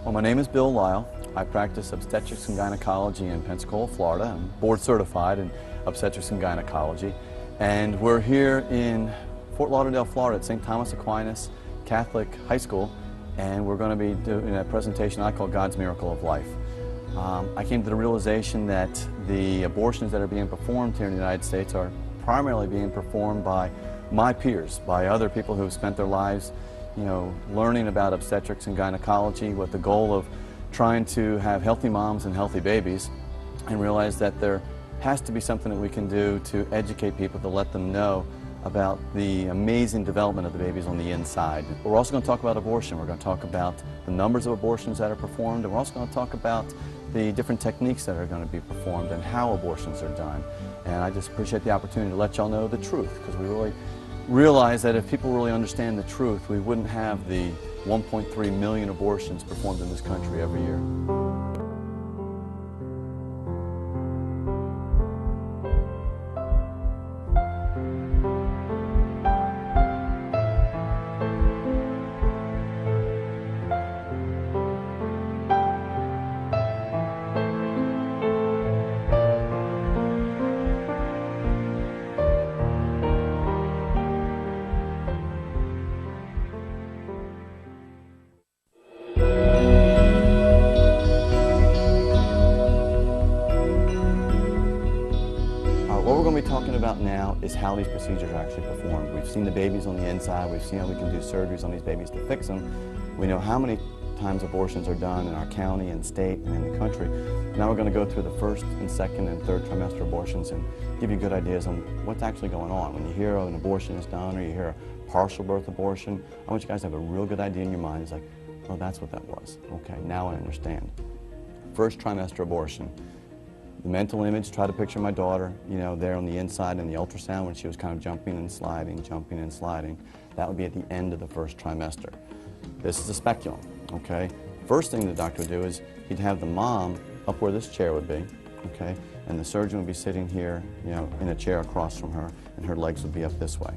Well, my name is Bill Lile. I practice obstetrics and gynecology in Pensacola, Florida. I'm board certified in obstetrics and gynecology. And we're here in Fort Lauderdale, Florida at St. Thomas Aquinas Catholic High School. And we're going to be doing a presentation I call God's Miracle of Life. I came to the realization that the abortions that are being performed here in the United States are primarily being performed by my peers, by other people who have spent their lives learning about obstetrics and gynecology with the goal of trying to have healthy moms and healthy babies, and realize that there has to be something that we can do to educate people, to let them know about the amazing development of the babies on the inside. We're also going to talk about abortion. We're going to talk about the numbers of abortions that are performed, and we're also going to talk about the different techniques that are going to be performed and how abortions are done. And I just appreciate the opportunity to let y'all know the truth, because we really realize that if people really understand the truth, we wouldn't have the 1.3 million abortions performed in this country every year. What we're going to be talking about now is how these procedures are actually performed. We've seen the babies on the inside. We've seen how we can do surgeries on these babies to fix them. We know how many times abortions are done in our county and state and in the country. Now we're going to go through the first and second and third trimester abortions and give you good ideas on what's actually going on. When you hear an abortion is done or you hear a partial birth abortion, I want you guys to have a real good idea in your mind. It's like, oh, that's what that was. Okay, now I understand. First trimester abortion. The mental image, try to picture my daughter, there on the inside in the ultrasound when she was kind of jumping and sliding, jumping and sliding. That would be at the end of the first trimester. This is a speculum, okay? First thing the doctor would do is he'd have the mom up where this chair would be, okay? And the surgeon would be sitting here, in a chair across from her, and her legs would be up this way.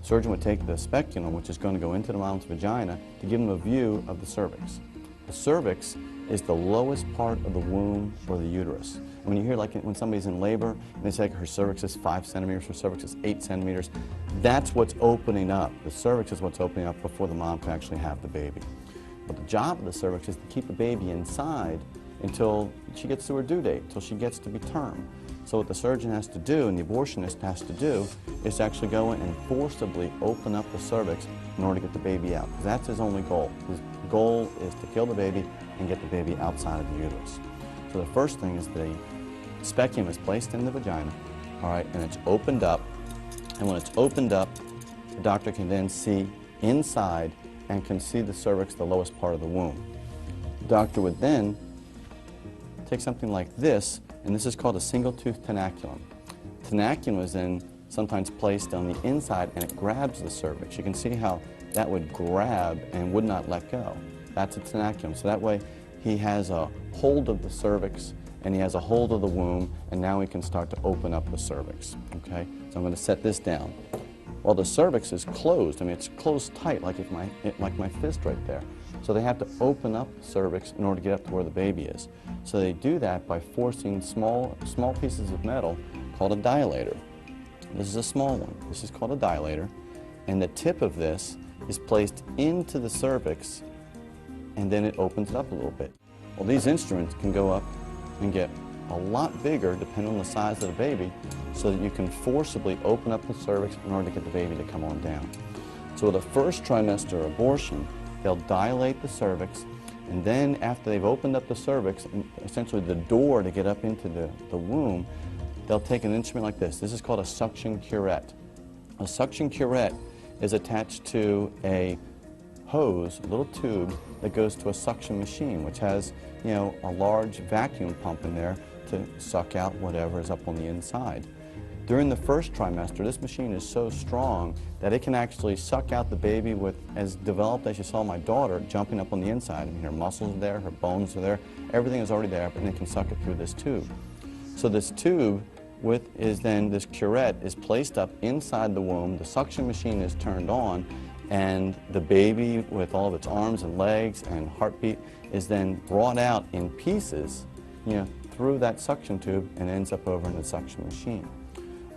The surgeon would take the speculum, which is going to go into the mom's vagina, to give them a view of the cervix. The cervix is the lowest part of the womb or the uterus. And when you hear, like when somebody's in labor and they say her cervix is 5 centimeters, her cervix is 8 centimeters, that's what's opening up. The cervix is what's opening up before the mom can actually have the baby. But the job of the cervix is to keep the baby inside until she gets to her due date, until she gets to be term. So what the surgeon has to do and the abortionist has to do is to actually go in and forcibly open up the cervix in order to get the baby out. Because that's his only goal. His goal is to kill the baby and get the baby outside of the uterus. So the first thing is the speculum is placed in the vagina, all right, and it's opened up. And when it's opened up, the doctor can then see inside and can see the cervix, the lowest part of the womb. The doctor would then take something like this, and this is called a single-tooth tenaculum. Tenaculum is then sometimes placed on the inside, and it grabs the cervix. You can see how that would grab and would not let go. That's a tenaculum. So that way he has a hold of the cervix and he has a hold of the womb, and now we can start to open up the cervix. Okay? So I'm going to set this down. Well, the cervix is closed. I mean, it's closed tight, like my fist right there. So they have to open up the cervix in order to get up to where the baby is. So they do that by forcing small pieces of metal called a dilator. This is a small one. This is called a dilator. And the tip of this is placed into the cervix, and then it opens it up a little bit. Well, these instruments can go up and get a lot bigger depending on the size of the baby, so that you can forcibly open up the cervix in order to get the baby to come on down. So with a first trimester abortion, they'll dilate the cervix, and then after they've opened up the cervix, and essentially the door to get up into the womb, they'll take an instrument like this. This is called a suction curette. A suction curette is attached to a hose, a little tube that goes to a suction machine, which has, a large vacuum pump in there to suck out whatever is up on the inside. During the first trimester, this machine is so strong that it can actually suck out the baby with as developed as you saw my daughter jumping up on the inside. I mean, her muscles are there, her bones are there, everything is already there, and it can suck it through this tube. So this tube this curette is placed up inside the womb, the suction machine is turned on, And the baby, with all of its arms and legs and heartbeat, is then brought out in pieces, through that suction tube and ends up over in the suction machine.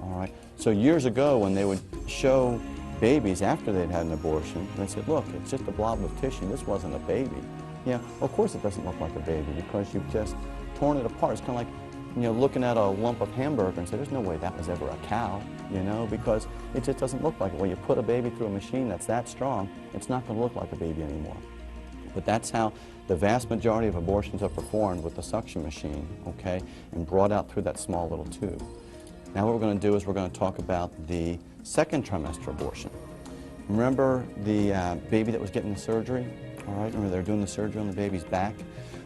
All right. So years ago, when they would show babies after they'd had an abortion, they said, look, it's just a blob of tissue. This wasn't a baby. Of course it doesn't look like a baby because you've just torn it apart. It's kind of like, looking at a lump of hamburger and say, there's no way that was ever a cow, because it just doesn't look like it. When you put a baby through a machine that's that strong, it's not going to look like a baby anymore. But that's how the vast majority of abortions are performed, with the suction machine, okay, and brought out through that small little tube. Now what we're going to do is we're going to talk about the second trimester abortion. Remember the baby that was getting the surgery? All right, remember they're doing the surgery on the baby's back?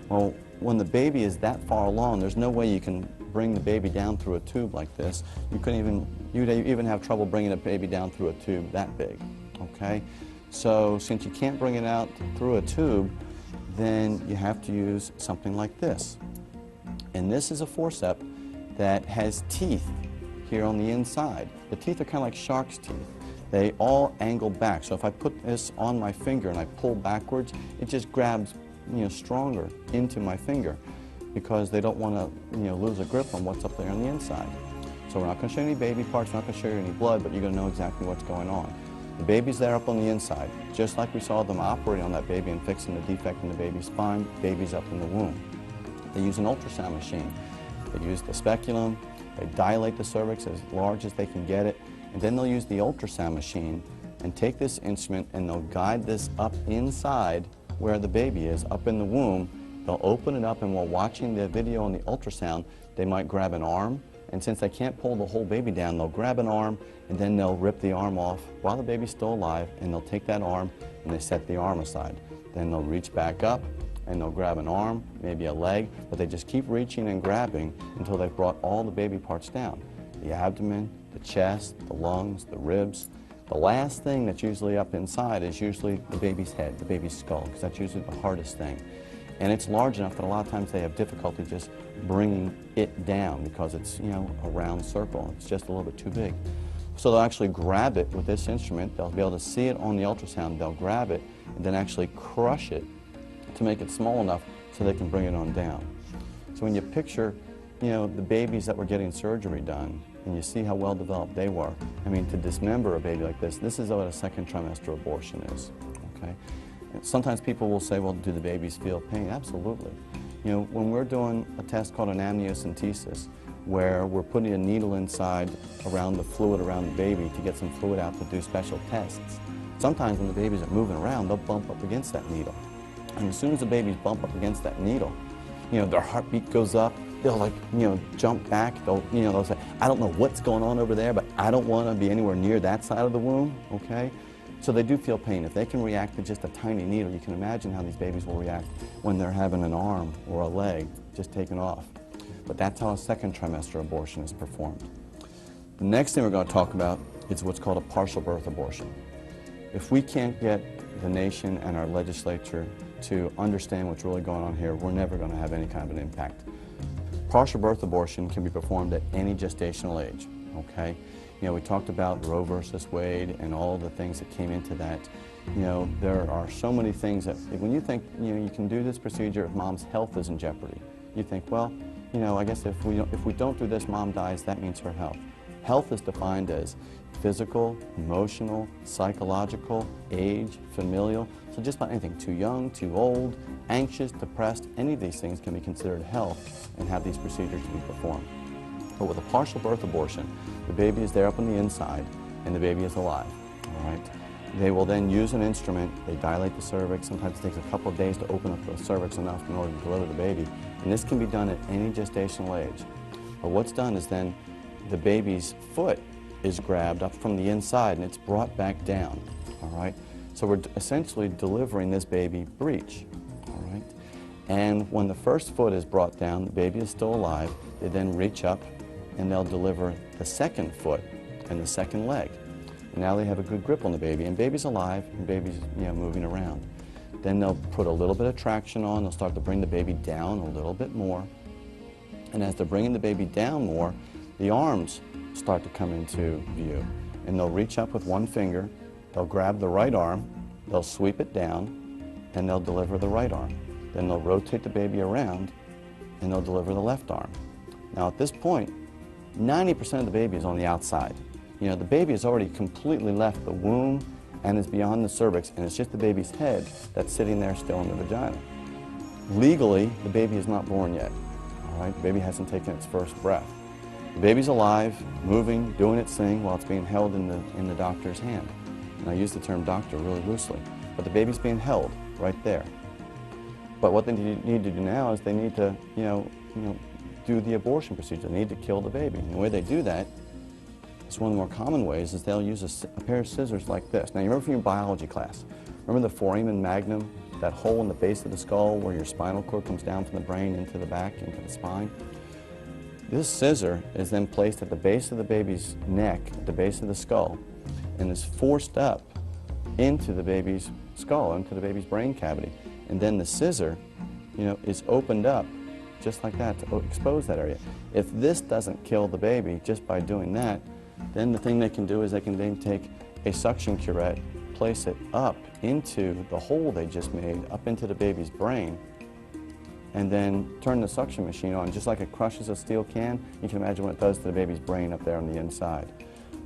Well, when the baby is that far along, there's no way you can bring the baby down through a tube like this. You'd even have trouble bringing a baby down through a tube that big, okay? So since you can't bring it out through a tube, then you have to use something like this. And this is a forceps that has teeth here on the inside. The teeth are kind of like shark's teeth. They all angle back. So if I put this on my finger and I pull backwards, it just grabs, stronger into my finger, because they don't want to, lose a grip on what's up there on the inside. So we're not going to show you any baby parts, we're not going to show you any blood, but you're going to know exactly what's going on. The baby's there up on the inside, just like we saw them operating on that baby and fixing the defect in the baby's spine. Baby's up in the womb. They use an ultrasound machine. They use the speculum, they dilate the cervix as large as they can get it, and then they'll use the ultrasound machine and take this instrument and they'll guide this up inside where the baby is, up in the womb. They'll open it up, and while watching the video on the ultrasound, they might grab an arm, and since they can't pull the whole baby down, they'll grab an arm and then they'll rip the arm off while the baby's still alive, and they'll take that arm and they set the arm aside. Then they'll reach back up and they'll grab an arm, maybe a leg, but they just keep reaching and grabbing until they've brought all the baby parts down. The abdomen, the chest, the lungs, the ribs. The last thing that's usually up inside is usually the baby's head, the baby's skull, because that's usually the hardest thing. And it's large enough that a lot of times they have difficulty just bringing it down because it's, a round circle. It's just a little bit too big. So they'll actually grab it with this instrument. They'll be able to see it on the ultrasound. They'll grab it and then actually crush it to make it small enough so they can bring it on down. So when you picture, the babies that were getting surgery done, and you see how well developed they were, I mean, to dismember a baby like this is what a second trimester abortion is, okay? And sometimes people will say, well, do the babies feel pain? Absolutely. When we're doing a test called an amniocentesis, where we're putting a needle inside around the fluid around the baby to get some fluid out to do special tests, sometimes when the babies are moving around, they'll bump up against that needle. And as soon as the babies bump up against that needle, their heartbeat goes up. They'll jump back. They'll say, I don't know what's going on over there, but I don't want to be anywhere near that side of the womb, okay? So they do feel pain. If they can react to just a tiny needle, you can imagine how these babies will react when they're having an arm or a leg just taken off. But that's how a second trimester abortion is performed. The next thing we're going to talk about is what's called a partial birth abortion. If we can't get the nation and our legislature to understand what's really going on here, we're never going to have any kind of an impact. Partial birth abortion can be performed at any gestational age, okay? We talked about Roe versus Wade and all the things that came into that. There are so many things that, when you think, you can do this procedure if mom's health is in jeopardy, you think, well, I guess if we don't do this, mom dies, that means her health. Health is defined as physical, emotional, psychological, age, familial, so just about anything, too young, too old, anxious, depressed, any of these things can be considered health and have these procedures to be performed. But with a partial birth abortion, the baby is there up on the inside and the baby is alive, all right? They will then use an instrument, they dilate the cervix, sometimes it takes a couple of days to open up the cervix enough in order to deliver the baby, and this can be done at any gestational age. But what's done is then the baby's foot is grabbed up from the inside and it's brought back down, all right? So we're essentially delivering this baby breech, all right? And when the first foot is brought down, the baby is still alive. They then reach up and they'll deliver the second foot and the second leg. And now they have a good grip on the baby, and baby's alive and baby's moving around. Then they'll put a little bit of traction on, they'll start to bring the baby down a little bit more. And as they're bringing the baby down more, the arms start to come into view. And they'll reach up with one finger They'll grab the right arm, they'll sweep it down, and they'll deliver the right arm. Then they'll rotate the baby around, and they'll deliver the left arm. Now at this point, 90% of the baby is on the outside. You know, the baby has already completely left the womb and is beyond the cervix, and it's just the baby's head that's sitting there still in the vagina. Legally, the baby is not born yet. All right, the baby hasn't taken its first breath. The baby's alive, moving, doing its thing while it's being held in the doctor's hand. And I use the term doctor really loosely, but the baby's being held right there. But what they need to do now is they need to, do the abortion procedure. They need to kill the baby. And the way they do that, it's one of the more common ways, is they'll use a pair of scissors like this. Now, you remember from your biology class, remember the foramen magnum, that hole in the base of the skull where your spinal cord comes down from the brain into the back, into the spine? This scissor is then placed at the base of the baby's neck, at the base of the skull, and is forced up into the baby's skull, into the baby's brain cavity. And then the scissor, is opened up just like that to expose that area. If this doesn't kill the baby just by doing that, then the thing they can do is they can then take a suction curette, place it up into the hole they just made, up into the baby's brain, and then turn the suction machine on. Just like it crushes a steel can, you can imagine what it does to the baby's brain up there on the inside.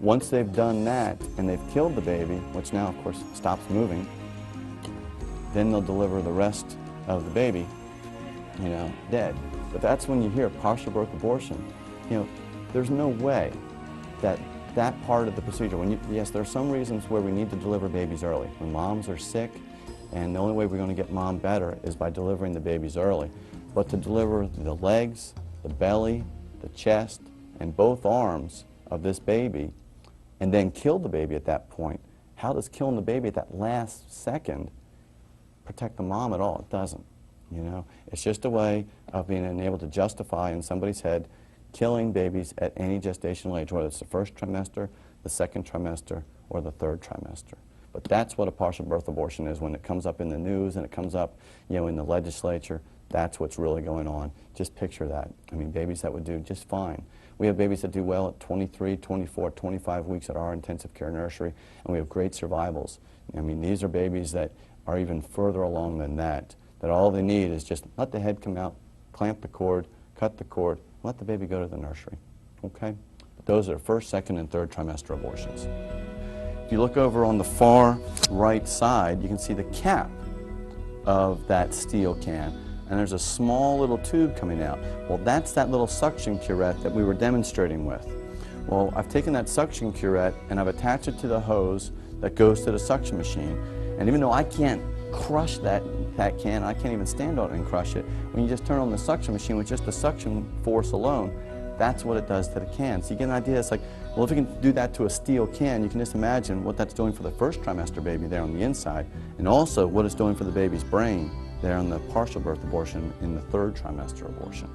Once they've done that and they've killed the baby, which now of course stops moving, then they'll deliver the rest of the baby, dead. But that's when you hear partial birth abortion. There's no way that part of the procedure, yes, there are some reasons where we need to deliver babies early. When moms are sick, and the only way we're going to get mom better is by delivering the babies early. But to deliver the legs, the belly, the chest, and both arms of this baby, and then kill the baby at that point, how does killing the baby at that last second protect the mom at all? It doesn't. It's just a way of being able to justify in somebody's head killing babies at any gestational age, whether it's the first trimester, the second trimester, or the third trimester. But that's what a partial birth abortion is. When it comes up in the news and it comes up, in the legislature, that's what's really going on. Just picture that. I mean, babies that would do just fine. We have babies that do well at 23, 24, 25 weeks at our intensive care nursery, and we have great survivals. I mean, these are babies that are even further along than that all they need is just let the head come out, clamp the cord, cut the cord, let the baby go to the nursery, okay? But those are first, second, and third trimester abortions. If you look over on the far right side, you can see the cap of that steel can, and there's a small little tube coming out. Well, that's that little suction curette that we were demonstrating with. Well, I've taken that suction curette and I've attached it to the hose that goes to the suction machine, and even though I can't crush that can, I can't even stand on it and crush it, when you just turn on the suction machine with just the suction force alone, that's what it does to the can. So you get an idea, it's like, well, if you can do that to a steel can, you can just imagine what that's doing for the first trimester baby there on the inside, and also what it's doing for the baby's brain there on the partial birth abortion in the third trimester abortion.